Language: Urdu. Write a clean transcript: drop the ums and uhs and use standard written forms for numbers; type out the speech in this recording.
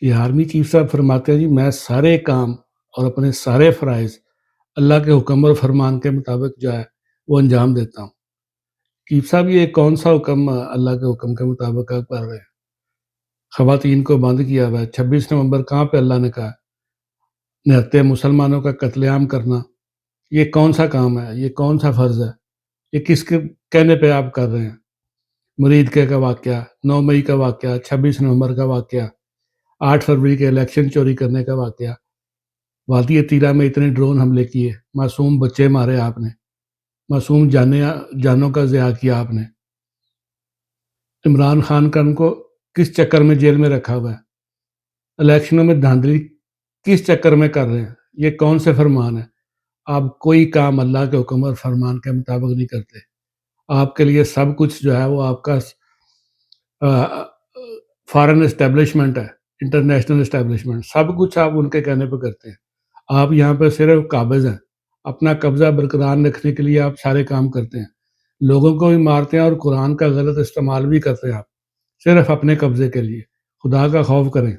یہ آرمی چیف صاحب فرماتے ہیں جی میں سارے کام اور اپنے سارے فرائض اللہ کے حکم اور فرمان کے مطابق جو ہے وہ انجام دیتا ہوں۔ چیف صاحب یہ کون سا حکم اللہ کے حکم کے مطابق آپ کر رہے ہیں؟ خواتین کو بند کیا ہوا ہے 26 نومبر کہاں پہ اللہ نے کہا نہتے مسلمانوں کا قتل عام کرنا، یہ کون سا کام ہے؟ یہ کون سا فرض ہے؟ یہ کس کے کہنے پہ آپ کر رہے ہیں؟ مرید کے کا واقعہ، 9 مئی کا واقعہ، 26 نومبر کا واقعہ، 8 فروری کے الیکشن چوری کرنے کا واقعہ، وادی طیرہ میں اتنے ڈرون حملے کیے، معصوم بچے مارے آپ نے، معصوم جانوں کا ضیاع کیا آپ نے، عمران خان کا ان کو کس چکر میں جیل میں رکھا ہوا ہے، الیکشنوں میں دھاندلی کس چکر میں کر رہے ہیں؟ یہ کون سے فرمان ہیں؟ آپ کوئی کام اللہ کے حکم اور فرمان کے مطابق نہیں کرتے۔ آپ کے لیے سب کچھ جو ہے وہ آپ کا فارن اسٹیبلشمنٹ ہے، انٹرنیشنل اسٹیبلشمنٹ، سب کچھ آپ ان کے کہنے پہ کرتے ہیں۔ آپ یہاں پہ صرف قابض ہیں، اپنا قبضہ برقرار رکھنے کے لیے آپ سارے کام کرتے ہیں، لوگوں کو بھی مارتے ہیں اور قرآن کا غلط استعمال بھی کرتے ہیں آپ، صرف اپنے قبضے کے لیے۔ خدا کا خوف کریں۔